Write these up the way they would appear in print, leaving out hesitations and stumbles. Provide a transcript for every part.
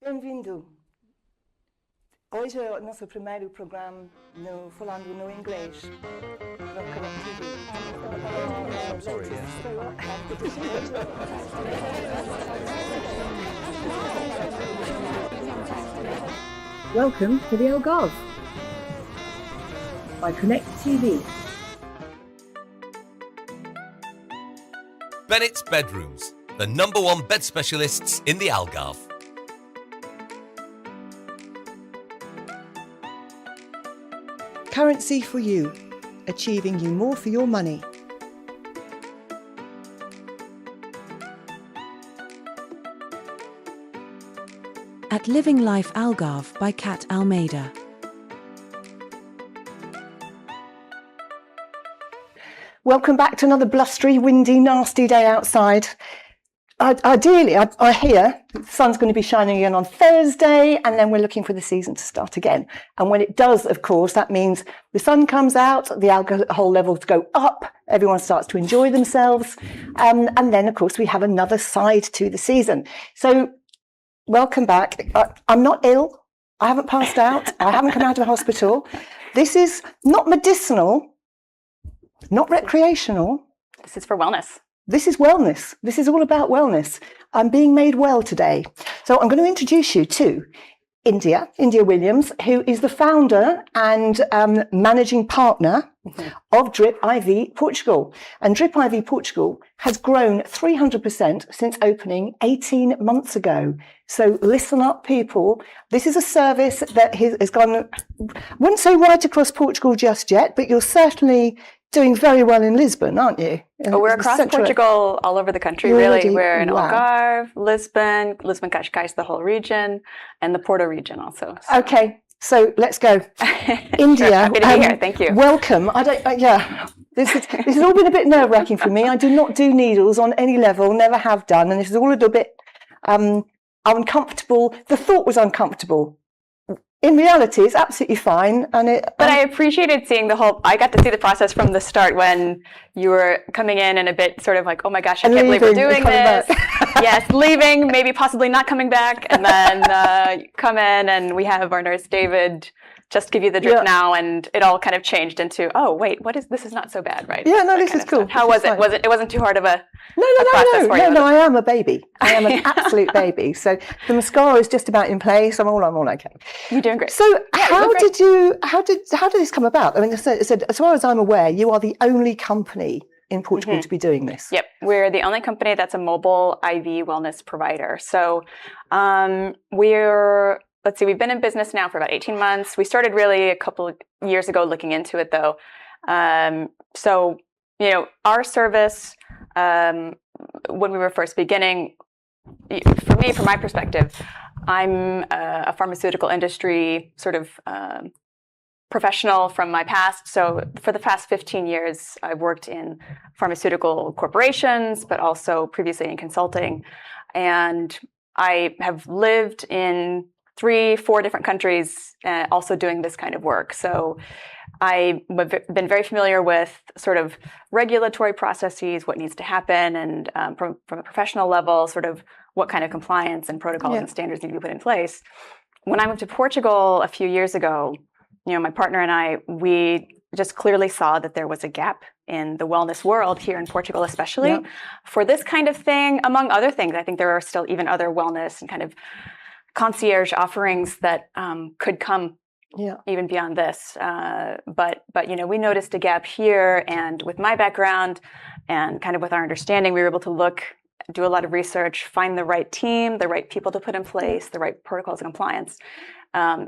Bem-vindo. Hoje é o nosso primeiro programa falando no inglês. No Connect TV. Sorry, Welcome to the Algarve by Connect TV. Bennett's Bedrooms, the #1 bed specialists in the Algarve. Currency for you, achieving you more for your money. At Living Life Algarve by Cat Almeida. Welcome back to another blustery, windy, nasty day outside. Ideally, I hear the sun's going to be shining again on Thursday, and then we're looking for the season to start again. And when it does, of course, that means the sun comes out, the alcohol levels go up, everyone starts to enjoy themselves, and then, of course, we have another side to the season. So, welcome back. I'm not ill. I haven't passed out. I haven't come out of hospital. This is not medicinal, not recreational. This is for wellness. This is wellness. This is all about wellness. I'm being made well today. So I'm going to introduce you to India Williams, who is the founder and managing partner of Drip IV Portugal. And Drip IV Portugal has grown 300% since opening 18 months ago. So listen up, people. This is a service that has gone, I wouldn't say right across Portugal just yet, but you're certainly doing very well in Lisbon, aren't you? We're across Portugal, all over the country, really. We're in Algarve, Lisbon, Cascais, the whole region, and the Porto region also. So. Okay, so let's go. India. Sure, happy to be here. Thank you. Welcome. This has all been a bit nerve-wracking for me. I do not do needles on any level, never have done, and this is all a little bit uncomfortable. The thought was uncomfortable. In reality, it's absolutely fine. But I appreciated seeing I got to see the process from the start when you were coming in and a bit sort of like, oh my gosh, I can't believe we're doing this. Yes, leaving, maybe possibly not coming back. And then come in and we have our nurse, David, just give you the drip now. And it all kind of changed into, oh, wait, this is not so bad, right? Yeah, no, this is cool. How was it? It wasn't too hard of a process for you? No, I am a baby. I am an absolute baby. So the mascara is just about in place. I'm all okay. You're doing great. So how did this come about? I mean, as far as I'm aware, you are the only company in Portugal to be doing this. Yep. We're the only company that's a mobile IV wellness provider. So we've been in business now for about 18 months. We started really a couple of years ago looking into it though. So, our service, when we were first beginning, for me, from my perspective, I'm a pharmaceutical industry sort of professional from my past. So for the past 15 years, I've worked in pharmaceutical corporations, but also previously in consulting. And I have lived in 3-4 different countries also doing this kind of work. So I've been very familiar with sort of regulatory processes, what needs to happen, and from a professional level, sort of what kind of compliance and protocols and standards need to be put in place. When I moved to Portugal a few years ago, my partner and I, we just clearly saw that there was a gap in the wellness world here in Portugal, especially for this kind of thing, among other things. I think there are still even other wellness and kind of concierge offerings that could come even beyond this. But we noticed a gap here, and with my background and kind of with our understanding, we were able to do a lot of research, find the right team, the right people to put in place, the right protocols and compliance.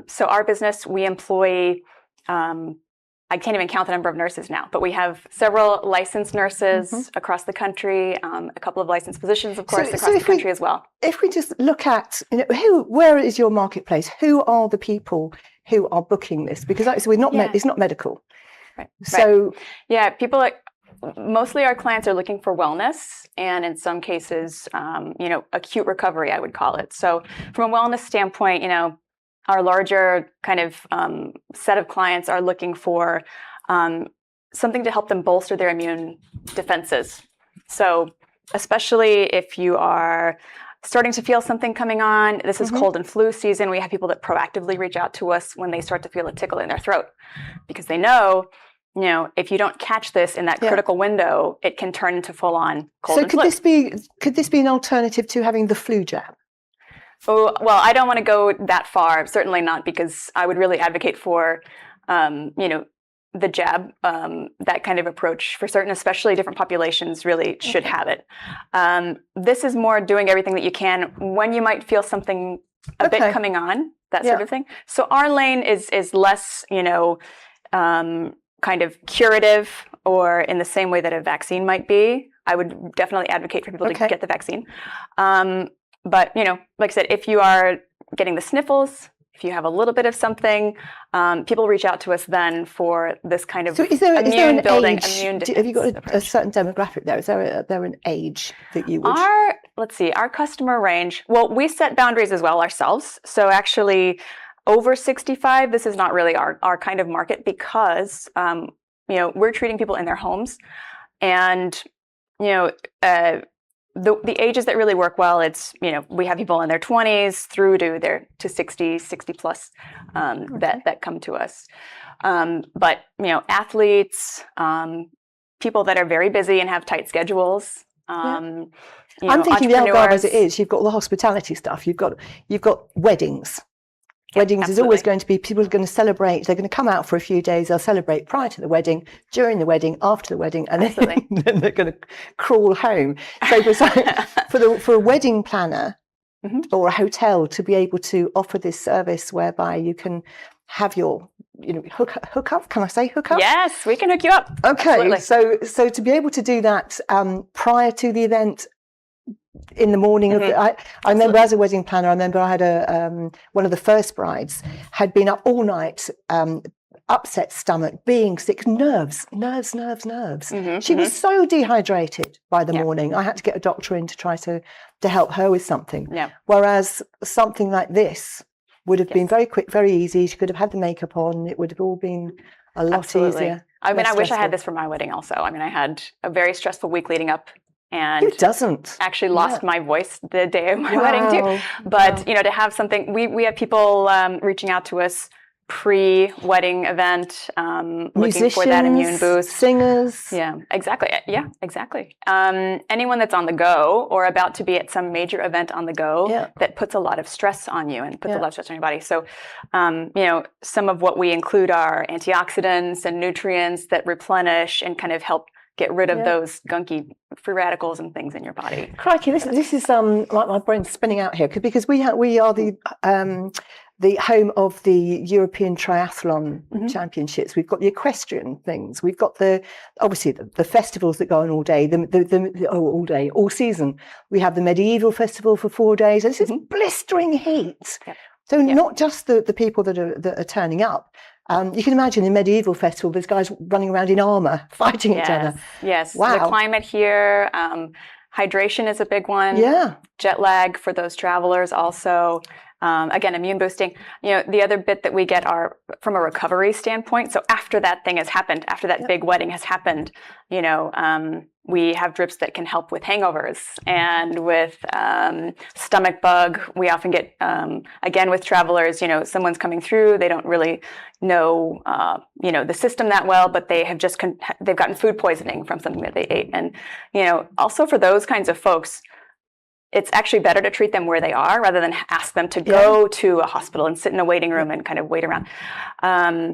So our business, we employ, I can't even count the number of nurses now, but we have several licensed nurses across the country, a couple of licensed physicians, of course, across the country as well. If we just look at, where is your marketplace? Who are the people who are booking this? Because it's not medical. Right. So people mostly our clients are looking for wellness, and in some cases, acute recovery, I would call it. So from a wellness standpoint, our larger kind of set of clients are looking for something to help them bolster their immune defenses. So especially if you are starting to feel something coming on. This is cold and flu season. We have people that proactively reach out to us when they start to feel a tickle in their throat because they know, if you don't catch this in that critical window, it can turn into full-on cold and flu. Could this be an alternative to having the flu jab? Oh, well, I don't want to go that far. Certainly not, because I would really advocate for, the jab, that kind of approach for certain, especially different populations really should have it. This is more doing everything that you can when you might feel something a bit coming on, that sort of thing. So our lane is less, kind of curative or in the same way that a vaccine might be. I would definitely advocate for people to get the vaccine. But, like I said, if you are getting the sniffles, if you have a little bit of something, people reach out to us then for this kind of immune building, immune defense. Have you got a certain demographic there? Is there an age that you would? Our customer range, well, we set boundaries as well ourselves. So actually over 65, this is not really our kind of market because, we're treating people in their homes and, the ages that really work well, it's, we have people in their 20s through to 60 plus that come to us. But, athletes, people that are very busy and have tight schedules. I'm thinking the Algarve as it is. You've got the hospitality stuff. You've got weddings. Weddings is always going to be, people are going to celebrate, they're going to come out for a few days, they'll celebrate prior to the wedding, during the wedding, after the wedding, and then they're going to crawl home. So for a wedding planner or a hotel to be able to offer this service whereby you can have your, hook up, can I say hook up? Yes, we can hook you up. Okay, so to be able to do that prior to the event, in the morning of I remember as a wedding planner, I remember I had one of the first brides had been up all night, upset stomach, being sick, nerves. She was so dehydrated by the morning. I had to get a doctor in to try to help her with something. Whereas something like this would have been very quick, very easy. She could have had the makeup on. It would have all been a lot easier. I mean, I wish I had this for my wedding also. I mean, I had a very stressful week leading up. And who doesn't? Actually lost my voice the day of my wedding too. But to have something, we have people reaching out to us pre-wedding event, looking for that immune boost. Singers. Yeah, exactly. Anyone that's on the go or about to be at some major event on the go that puts a lot of stress on you and puts a lot of stress on your body. So, some of what we include are antioxidants and nutrients that replenish and kind of help get rid of those gunky free radicals and things in your body. Crikey, this is like my brain's spinning out here because we are the home of the European Triathlon Championships. We've got the equestrian things. We've got the festivals that go on all day, all day, all season. We have the medieval festival for 4 days. This is blistering heat. So not just the people that are turning up. You can imagine the medieval festival, there's guys running around in armour, fighting each other. Yes, wow. The climate here, hydration is a big one. Yeah. Jet lag for those travelers also. Again, immune boosting. The other bit that we get are from a recovery standpoint. So after that thing has happened, after that big wedding has happened, we have drips that can help with hangovers and with stomach bug. We often get, again, with travelers, someone's coming through, they don't really know, the system that well, but they have they've gotten food poisoning from something that they ate. And, also for those kinds of folks, it's actually better to treat them where they are rather than ask them to go to a hospital and sit in a waiting room and kind of wait around.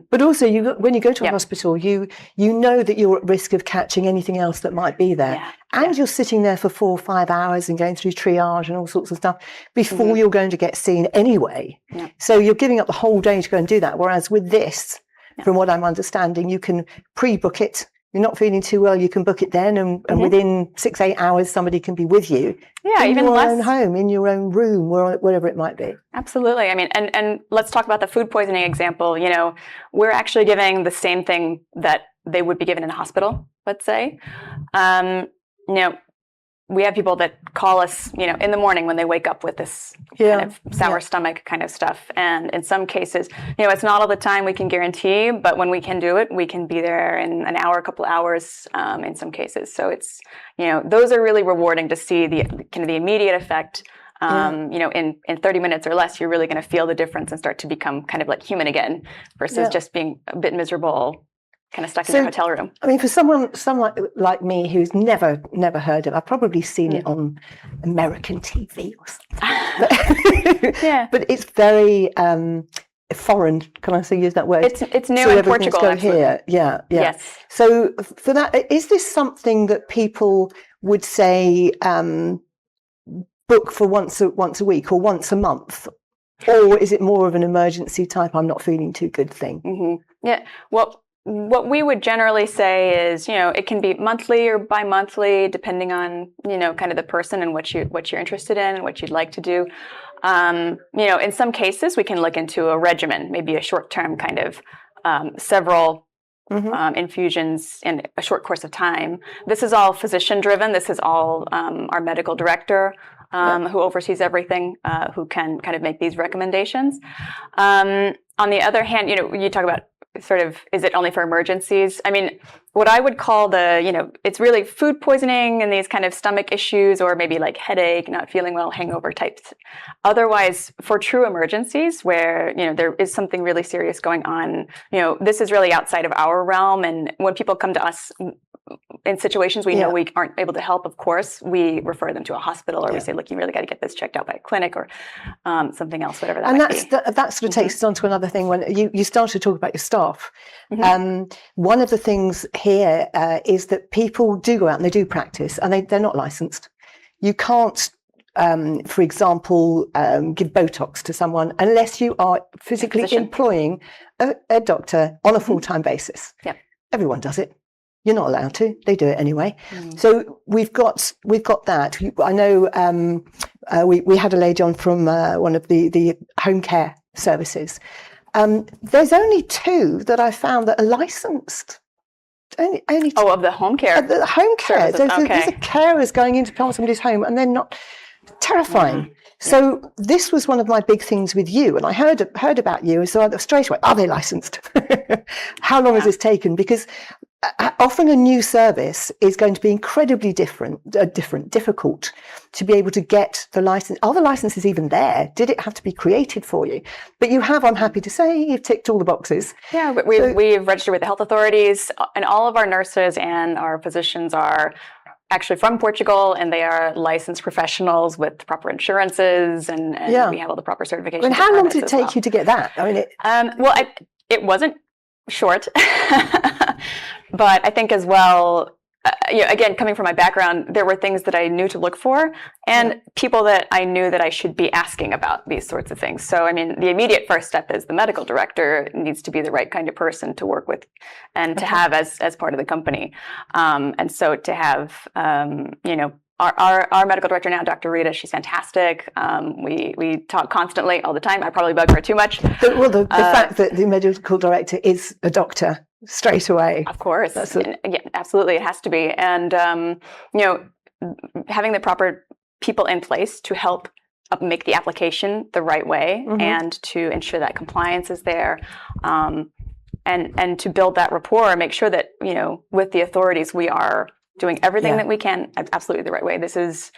But also, when you go to a hospital, you know that you're at risk of catching anything else that might be there. And you're sitting there for 4 or 5 hours and going through triage and all sorts of stuff before you're going to get seen anyway. So you're giving up the whole day to go and do that. Whereas with this, from what I'm understanding, you can pre-book it. You're not feeling too well, you can book it then, and within 6-8 hours, somebody can be with you. In even your own home, in your own room, wherever it might be. Absolutely. I mean, and let's talk about the food poisoning example. We're actually giving the same thing that they would be given in a hospital, let's say. We have people that call us, in the morning when they wake up with this kind of sour stomach kind of stuff. And in some cases, it's not all the time we can guarantee, but when we can do it, we can be there in an hour, a couple hours, in some cases. So it's, those are really rewarding to see the kind of the immediate effect In 30 minutes or less, you're really going to feel the difference and start to become kind of like human again versus just being a bit miserable, kind of stuck in your hotel room. I mean, for someone like me who's never heard of it, I've probably seen it on American TV or something. But it's very foreign. Can I use that word? It's new in Portugal. Here. Yeah. Yes. So for that, is this something that people would say book for once a week or once a month? Or is it more of an emergency type, I'm not feeling too good thing? Mm-hmm. Yeah. Well, what we would generally say is, it can be monthly or bi-monthly, depending on, kind of the person and what you're interested in and what you'd like to do. In some cases, we can look into a regimen, maybe a short-term kind of several infusions in a short course of time. This is all physician-driven. This is all our medical director who oversees everything, who can kind of make these recommendations. On the other hand, you talk about sort of, is it only for emergencies? I mean, what I would call it's really food poisoning and these kind of stomach issues, or maybe like headache, not feeling well, hangover types. Otherwise, for true emergencies where, there is something really serious going on, this is really outside of our realm. And when people come to us in situations we know we aren't able to help, of course, we refer them to a hospital, or we say, look, you really got to get this checked out by a clinic or something else, whatever that might be. That sort of takes us on to another thing. When you started to talk about your staff, one of the things here is that people do go out and they do practice, and they're not licensed. You can't, for example, give Botox to someone unless you are physically employing a doctor on a full-time basis. Yep. Everyone does it. You're not allowed to. They do it anyway. So we've got that. I know we had a lady on from one of the home care services. There's only 2 that I found that are licensed. Only 2. Oh, of the home care. The home care. There's a carers going into somebody's home, and they're not. Terrifying. So this was one of my big things with you, and I heard about you, and so I straight away, are they licensed? How long has this taken? Because offering a new service is going to be incredibly difficult to be able to get the license. Are the licenses even there? Did it have to be created for you? But you have, I'm happy to say, you've ticked all the boxes. Yeah, we've registered with the health authorities, and all of our nurses and our physicians are actually from Portugal, and they are licensed professionals with proper insurances, and we have all the proper certifications. And how long did it take you to get that? I mean, it wasn't short, but I think as well, again, coming from my background, there were things that I knew to look for, and people that I knew that I should be asking about these sorts of things. So, I mean, the immediate first step is the medical director needs to be the right kind of person to work with and to have as part of the company. And so to have, our medical director now, Dr. Rita, she's fantastic. We talk constantly, all the time. I probably bug her too much. The fact that the medical director is a doctor straight away. Of course. Yeah, absolutely. It has to be. And, having the proper people in place to help make the application the right way and to ensure that compliance is there. And to build that rapport and make sure that, with the authorities, we are doing everything that we can absolutely the right way. This is,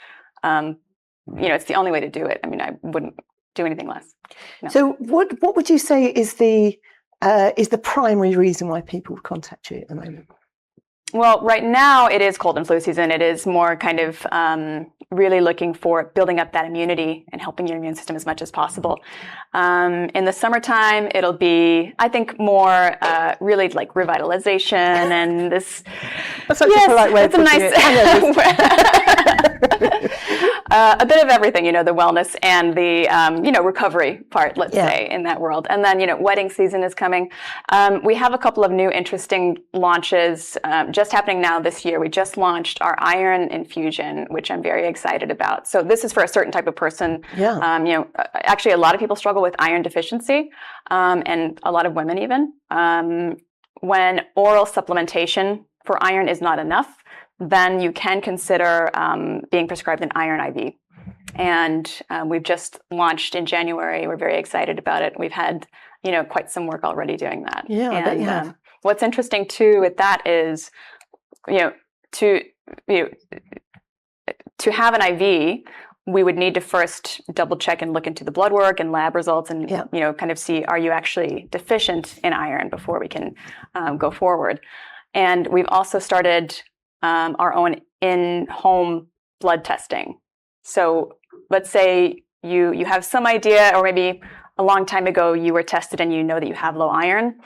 it's the only way to do it. I mean, I wouldn't do anything less. No. So what would you say is the primary reason why people contact you at the moment? Well, right now it is cold and flu season. It is more kind of really looking for building up that immunity and helping your immune system as much as possible. In the summertime, it'll be, I think, more really like revitalization and this. That's such a polite way of putting it. A bit of everything, the wellness and the, recovery part, let's say, in that world. And then, wedding season is coming. We have a couple of new interesting launches just happening now this year. We just launched our iron infusion, which I'm very excited about. So this is for a certain type of person. Actually, a lot of people struggle with iron deficiency, and a lot of women even. When oral supplementation for iron is not enough, then you can consider being prescribed an iron IV. And we've just launched in January. We're very excited about it. We've had, quite some work already doing that. Yeah, I bet you have. What's interesting too with that is, to have an IV, we would need to first double check and look into the blood work and lab results and, kind of see, are you actually deficient in iron before we can go forward. And we've also started our own in-home blood testing. So let's say you have some idea, or maybe a long time ago you were tested and you know that you have low iron.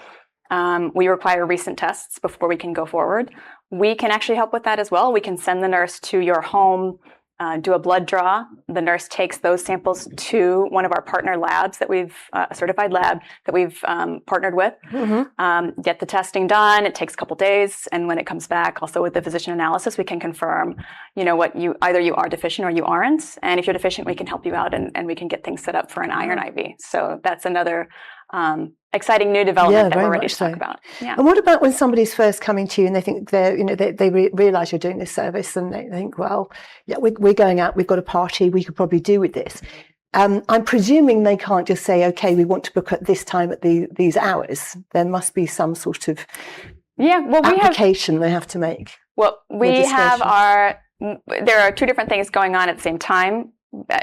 We require recent tests before we can go forward. We can actually help with that as well. We can send the nurse to your home, do a blood draw. The nurse takes those samples to one of our partner labs that we've, a certified lab that we've partnered with, get the testing done. It takes a couple days. And when it comes back, also with the physician analysis, we can confirm, what either you are deficient or you aren't. And if you're deficient, we can help you out and we can get things set up for an iron IV. So that's another exciting new development that we're ready to talk about. Yeah. And what about when somebody's first coming to you and they think they realize you're doing this service and they think, well, yeah, we're going out, we've got a party, we could probably do with this. I'm presuming they can't just say, okay, we want to book at this time at these hours. There must be some sort of application they have to make. Well, we have there are two different things going on at the same time.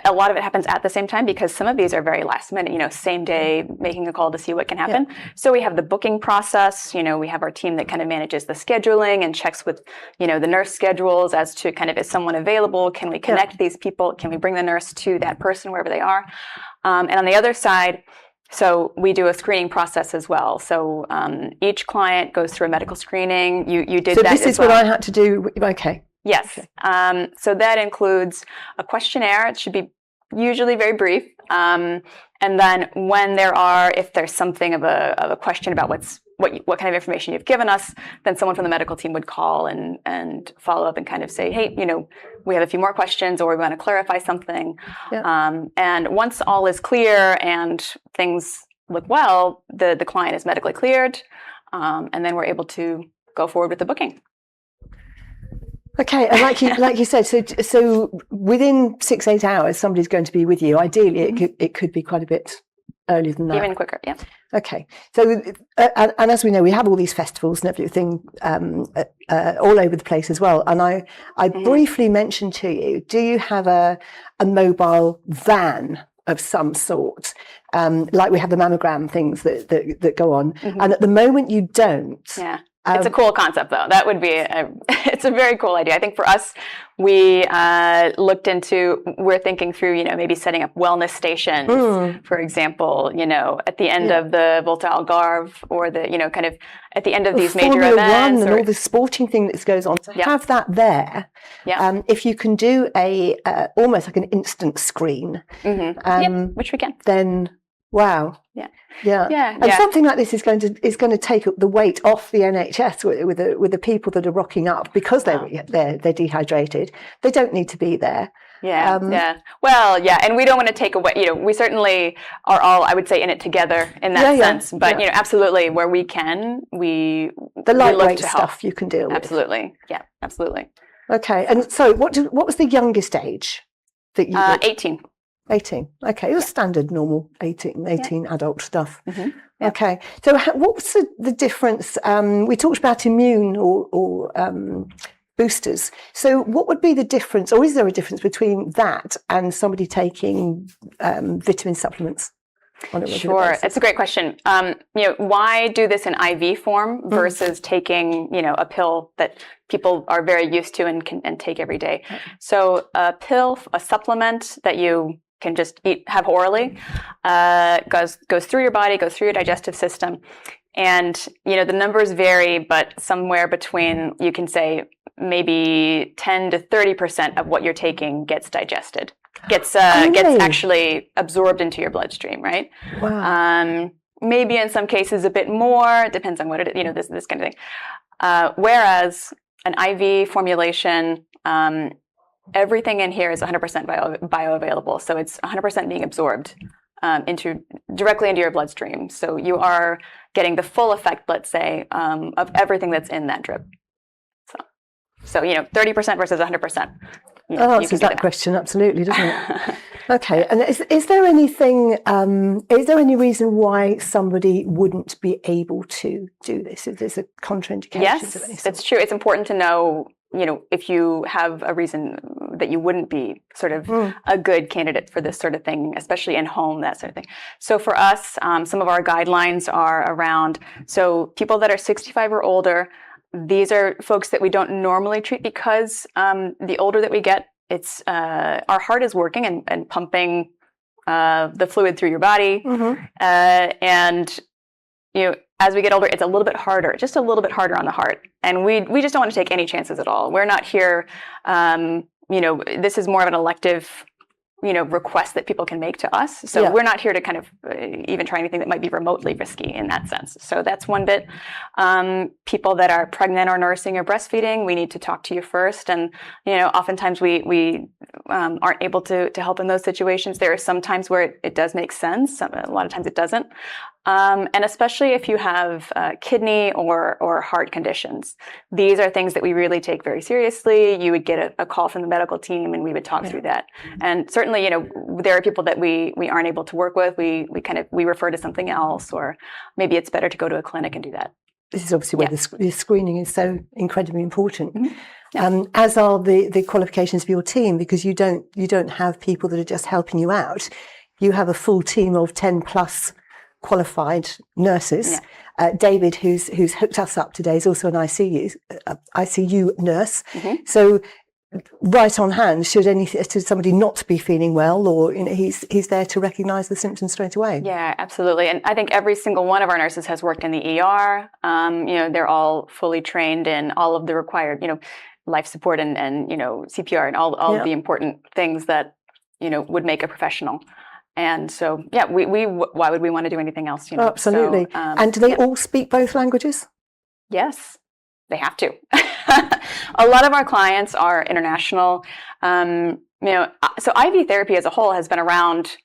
A lot of it happens at the same time because some of these are very last minute, same day, making a call to see what can happen. Yeah. So we have the booking process, we have our team that kind of manages the scheduling and checks with, the nurse schedules as to kind of, is someone available? Can we connect these people? Can we bring the nurse to that person wherever they are? And on the other side, so we do a screening process as well. So each client goes through a medical screening. You did that as well. So this is what I had to do. Okay. Yes. Okay. So that includes a questionnaire. It should be usually very brief. And then if there's something of a question about what kind of information you've given us, then someone from the medical team would call and follow up and kind of say, hey, we have a few more questions or we want to clarify something. Yeah. And once all is clear and things look well, the client is medically cleared. And then we're able to go forward with the booking. Okay, and like you said, so within 6-8 hours, somebody's going to be with you. Ideally, it could be quite a bit earlier than that. Even quicker, yeah. Okay, so and as we know, we have all these festivals and everything all over the place as well. And I briefly mentioned to you, do you have a mobile van of some sort, like we have the mammogram things that go on? And at the moment, you don't. Yeah. It's a cool concept, though. That would be it's a very cool idea. I think for us, we we're thinking through, maybe setting up wellness stations, for example, at the end of the Volta Algarve or the, kind of at the end of these major Formula events. One and all the sporting thing that goes on. To have that there, if you can do almost like an instant screen, which we can. Then, wow. Yeah. And something like this is going to take the weight off the NHS with the people that are rocking up because they're dehydrated. They don't need to be there. Well, and we don't want to take away. We certainly are all, I would say, in it together in that sense. But absolutely, where we can, the lightweight stuff you can deal with. Absolutely, yeah, absolutely. Okay, and so what was the youngest age that you did? 18. 18. Okay, it was standard, normal 18 adult stuff. Okay, so what's the difference? We talked about immune or boosters. So what would be the difference, or is there a difference between that and somebody taking vitamin supplements on a regular basis? It's a great question. Why do this in IV form versus taking, a pill that people are very used to and take every day? So a pill, a supplement that you can just have orally, goes through your body, goes through your digestive system. And, the numbers vary, but somewhere between, you can say, maybe 10 to 30% of what you're taking gets digested, gets actually absorbed into your bloodstream, right? Wow. Maybe in some cases a bit more, it depends on what it is, this kind of thing. Whereas an IV formulation, everything in here is 100% bioavailable. So it's 100% being absorbed directly into your bloodstream. So you are getting the full effect, let's say, of everything that's in that drip. So 30% versus 100%. Answers that question, absolutely, doesn't it? Okay, and is there anything, is there any reason why somebody wouldn't be able to do this? If there's a contraindication? Yes, it's true. It's important to know if you have a reason that you wouldn't be sort of a good candidate for this sort of thing, especially in home, that sort of thing. So for us, some of our guidelines are around, so people that are 65 or older, these are folks that we don't normally treat because the older that we get, it's our heart is working and pumping the fluid through your body. And as we get older, it's a little bit harder, just a little bit harder on the heart. And we just don't want to take any chances at all. We're not here, this is more of an elective, request that people can make to us. So we're not here to kind of even try anything that might be remotely risky in that sense. So that's one bit. People that are pregnant or nursing or breastfeeding, we need to talk to you first. And, oftentimes we aren't able to help in those situations. There are some times where it does make sense. A lot of times it doesn't. And especially if you have kidney or heart conditions, these are things that we really take very seriously. You would get a call from the medical team, and we would talk through that. And certainly, there are people that we aren't able to work with. We refer to something else, or maybe it's better to go to a clinic and do that. This is obviously where the screening is so incredibly important. As are the qualifications for your team, because you don't have people that are just helping you out. You have a full team of 10 plus qualified nurses. David, who's hooked us up today, is also an ICU nurse. So right on hand, should somebody not be feeling well, or he's there to recognise the symptoms straight away. Yeah, absolutely. And I think every single one of our nurses has worked in the ER. They're all fully trained in all of the required, life support and CPR and all of the important things that would make a professional. And so, why would we want to do anything else? Absolutely. So, and do they all speak both languages? Yes, they have to. A lot of our clients are international. So IV therapy as a whole has been around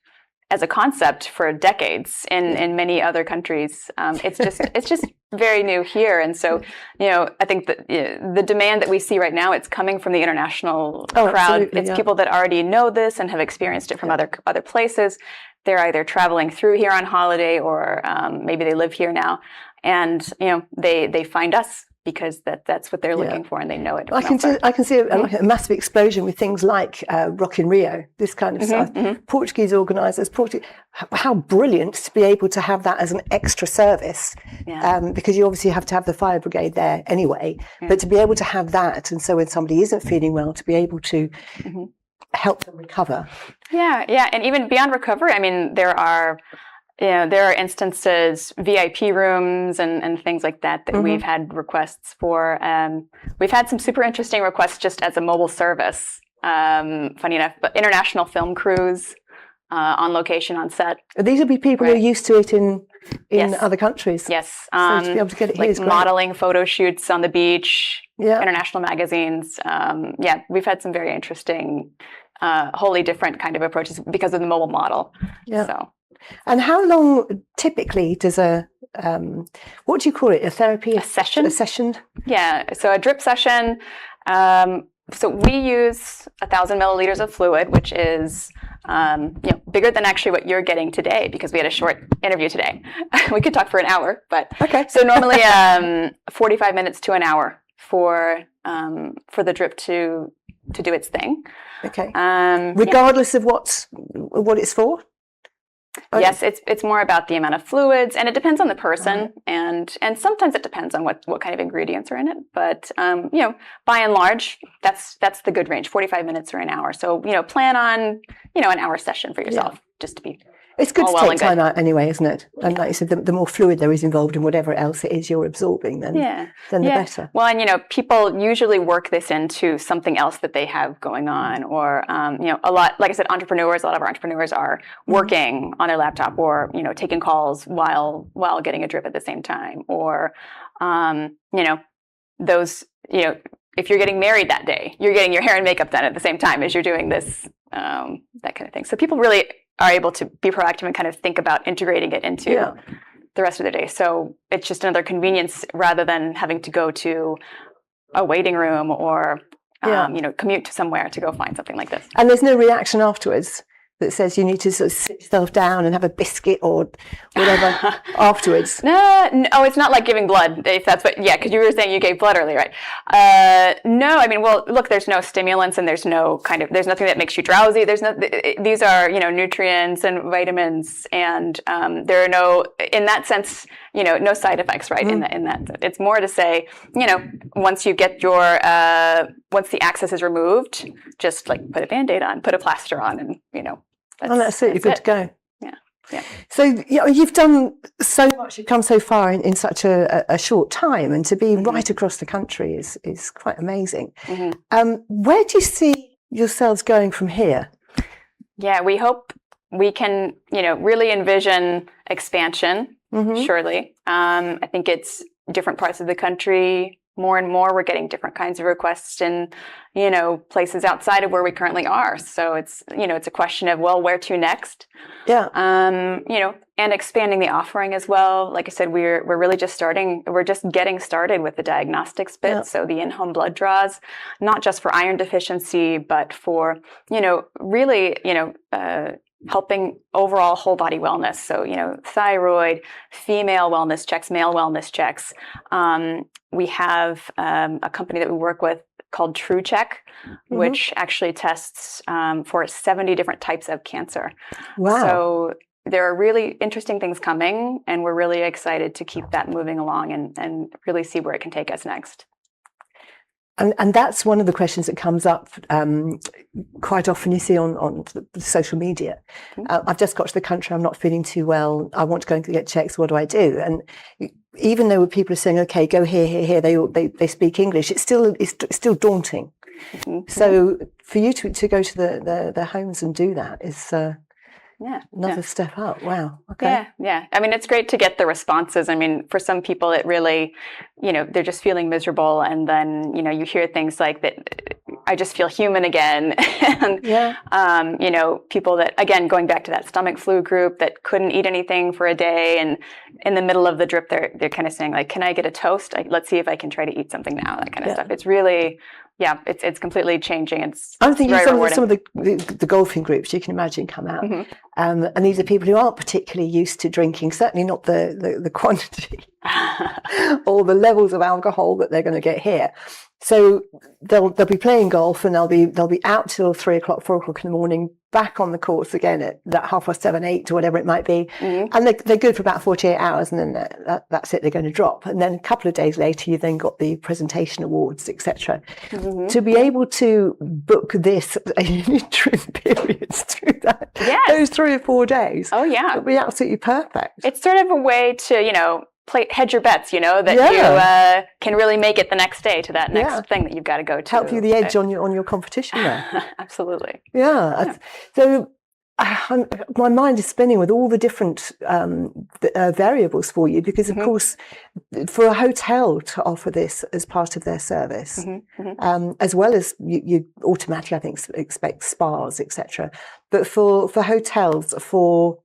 as a concept for decades in many other countries. It's just very new here. And so, I think that the demand that we see right now, it's coming from the international crowd. It's people that already know this and have experienced it from other places. They're either traveling through here on holiday, or maybe they live here now, and they find us because that's what they're looking for, and they know it. I can see a massive explosion with things like Rock in Rio, this kind of stuff. Portuguese organisers, how brilliant to be able to have that as an extra service, because you obviously have to have the fire brigade there anyway, but to be able to have that, and so when somebody isn't feeling well, to be able to help them recover. And even beyond recovery, I mean, there are instances, VIP rooms and things like that we've had requests for. We've had some super interesting requests just as a mobile service, funny enough, but international film crews on location, on set. These would be people who are used to it in other countries. Yes. So to be able to get it here is great. Modeling photo shoots on the beach, international magazines. We've had some very interesting, wholly different kind of approaches because of the mobile model. So. And how long typically does what do you call it? A therapy? A session? A session? Yeah, so a drip session. So we use 1,000 milliliters of fluid, which is bigger than actually what you're getting today, because we had a short interview today. We could talk for an hour, but so normally 45 minutes to an hour for the drip to do its thing. Okay. Regardless of what it's for. Yes, it's more about the amount of fluids, and it depends on the person, and sometimes it depends on what kind of ingredients are in it. But by and large, that's the good range, 45 minutes or an hour. So plan on an hour session for yourself, just to be. It's good to take time out anyway, isn't it? And like you said, the more fluid there is involved in whatever else it is you're absorbing, then the better. Well, and people usually work this into something else that they have going on, or a lot. Like I said, a lot of our entrepreneurs are working on their laptop, or taking calls while getting a drip at the same time, or those if you're getting married that day, you're getting your hair and makeup done at the same time as you're doing this, that kind of thing. So people really are able to be proactive and kind of think about integrating it into the rest of the day. So it's just another convenience rather than having to go to a waiting room or, commute to somewhere to go find something like this. And there's no reaction afterwards. that says you need to sort of sit yourself down and have a biscuit or whatever afterwards? No, it's not like giving blood, if that's what, because you were saying you gave blood earlier, right? No, I mean, well, look, there's no stimulants and there's nothing that makes you drowsy. These are, nutrients and vitamins, and there are no, in that sense, no side effects, right? In that, it's more to say, once you get once the access is removed, just like put a Band-Aid on, put a plaster on, and, that's it. You're good to go. Yeah. So you've done so much. You've come so far in such a short time, and to be right across the country is quite amazing. Where do you see yourselves going from here? Yeah, we hope we can, really envision expansion. Surely, I think it's different parts of the country. More and more, we're getting different kinds of requests in, places outside of where we currently are. So it's, it's a question of, well, where to next? Yeah. And expanding the offering as well. Like I said, we're really just starting. We're just getting started with the diagnostics bit. Yeah. So the in-home blood draws, not just for iron deficiency, but for, really, helping overall whole body wellness. So, thyroid, female wellness checks, male wellness checks. We have a company that we work with called TrueCheck, which actually tests for 70 different types of cancer. Wow. So there are really interesting things coming, and we're really excited to keep that moving along and really see where it can take us next. And that's one of the questions that comes up quite often. You see on social media. I've just got to the country. I'm not feeling too well. I want to go and get checks. What do I do? And even though people are saying, "Okay, go here," they speak English. It's still daunting. So for you to go to the homes and do that is another step up. Wow. Okay. Yeah. I mean, it's great to get the responses. I mean, for some people, it really, they're just feeling miserable, and then you hear things like that. I just feel human again. And, people that, again, going back to that stomach flu group that couldn't eat anything for a day, and in the middle of the drip, they're kind of saying like, "Can I get a toast? Let's see if I can try to eat something now." That kind of stuff. It's really. Yeah, it's completely changing. I'm thinking some of the golfing groups you can imagine come out, and these are people who aren't particularly used to drinking. Certainly not the quantity or the levels of alcohol that they're going to get here. So they'll be playing golf, and they'll be out till 3 o'clock, 4 o'clock in the morning, back on the course again at that 7:30, 8 or whatever it might be, and they're good for about 48 hours, and then that's it. They're going to drop, and then a couple of days later, you then got the presentation awards, etc. To be able to book this interim periods through that, those 3 or 4 days, it'll be absolutely perfect. It's sort of a way to hedge your bets, that you can really make it the next day to that next thing that you've got to go to. Help you the edge on your competition there. Absolutely. Yeah. So my mind is spinning with all the different variables for you, because of course, for a hotel to offer this as part of their service, as well as you automatically, I think, expect spas, etc. But for hotels, for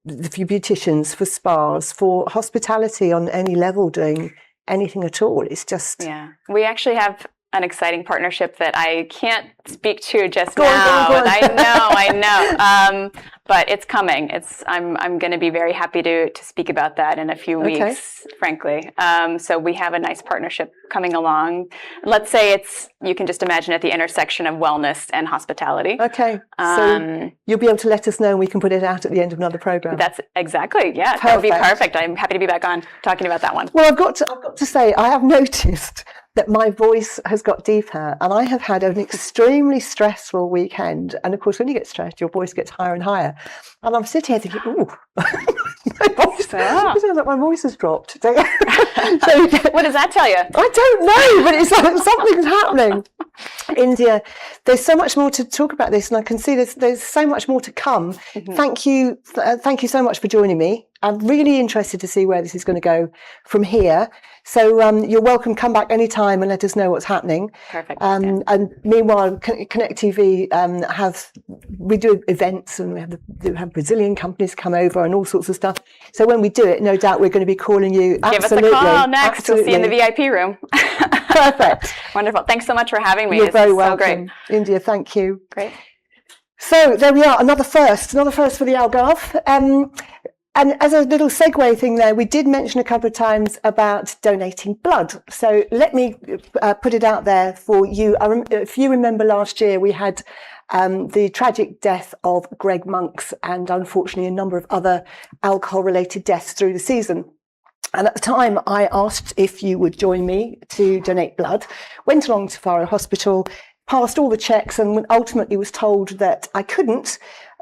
beauticians, for spas, for hospitality on any level, doing anything at all, it's just we actually have an exciting partnership that I can't speak to just now. Go on. I know. But it's coming. I'm going to be very happy to speak about that in a few weeks, frankly. So we have a nice partnership coming along. Let's say you can just imagine at the intersection of wellness and hospitality. Okay. So you'll be able to let us know, and we can put it out at the end of another program. That's exactly, That would be perfect. I'm happy to be back on talking about that one. Well, I've got to say, I have noticed that my voice has got deeper, and I have had an extremely stressful weekend. And of course, when you get stressed, your voice gets higher and higher. And I'm sitting here thinking, ooh, it sounds like my voice has dropped. So, what does that tell you? I don't know, but it's like something's happening. India, there's so much more to talk about this, and I can see there's so much more to come. Thank you so much for joining me. I'm really interested to see where this is going to go from here. So you're welcome. Come back anytime and let us know what's happening. Perfect. And meanwhile, Connect TV we do events, and we have Brazilian companies come over and all sorts of stuff. So when we do it, no doubt we're going to be calling you. Give us a call next. Absolutely. We'll see you in the VIP room. Perfect. Wonderful. Thanks so much for having me. You're very welcome. So great. India, thank you. Great. So there we are, another first for the Algarve. And as a little segue thing there, we did mention a couple of times about donating blood. So let me put it out there for you. If you remember last year, we had the tragic death of Greg Monks and unfortunately a number of other alcohol-related deaths through the season. And at the time, I asked if you would join me to donate blood, went along to Faro Hospital, passed all the checks, and ultimately was told that I couldn't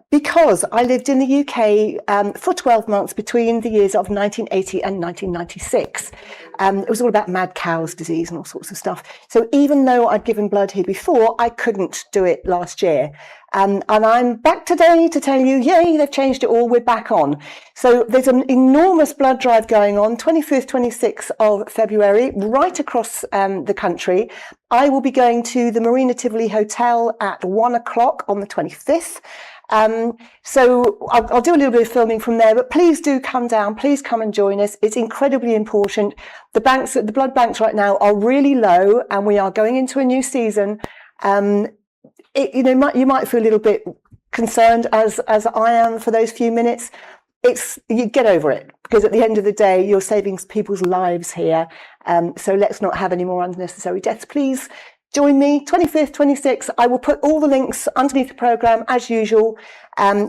because I lived in the UK for 12 months between the years of 1980 and 1996. It was all about mad cow's disease and all sorts of stuff. So even though I'd given blood here before, I couldn't do it last year. And I'm back today to tell you, yay, they've changed it all, we're back on. So there's an enormous blood drive going on, 25th, 26th of February, right across the country. I will be going to the Marina Tivoli Hotel at 1 o'clock on the 25th. So I'll do a little bit of filming from there, but please do come down, please come and join us. It's incredibly important. The blood banks right now are really low and we are going into a new season. You might feel a little bit concerned as I am for those few minutes. You get over it because at the end of the day, you're saving people's lives here. So let's not have any more unnecessary deaths. Please join me, 25th, 26th. I will put all the links underneath the programme as usual.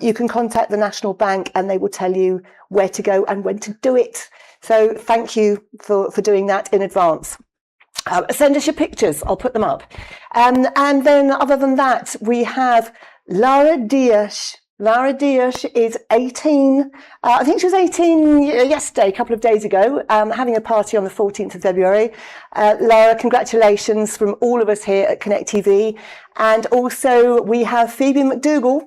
You can contact the National Bank and they will tell you where to go and when to do it. So thank you for doing that in advance. Send us your pictures, I'll put them up. And then other than that, we have Lara Dias. Lara Dias is 18. I think she was 18 yesterday, a couple of days ago, having a party on the 14th of February. Lara, congratulations from all of us here at Connect TV. And also we have Phoebe McDougall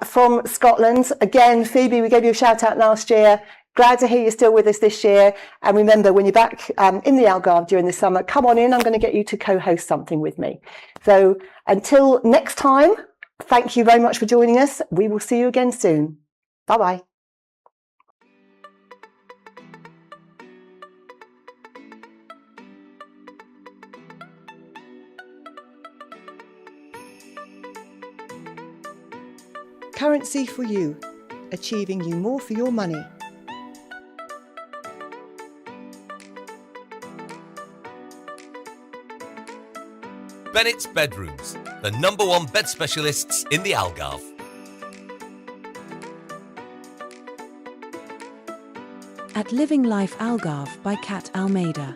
from Scotland. Again, Phoebe, we gave you a shout out last year. Glad to hear you're still with us this year. And remember, when you're back in the Algarve during the summer, come on in. I'm going to get you to co-host something with me. So until next time, thank you very much for joining us. We will see you again soon. Bye-bye. Currency for you, achieving you more for your money. Bennett's Bedrooms, the #1 bed specialists in the Algarve. At Living Life Algarve by Cat Almeida.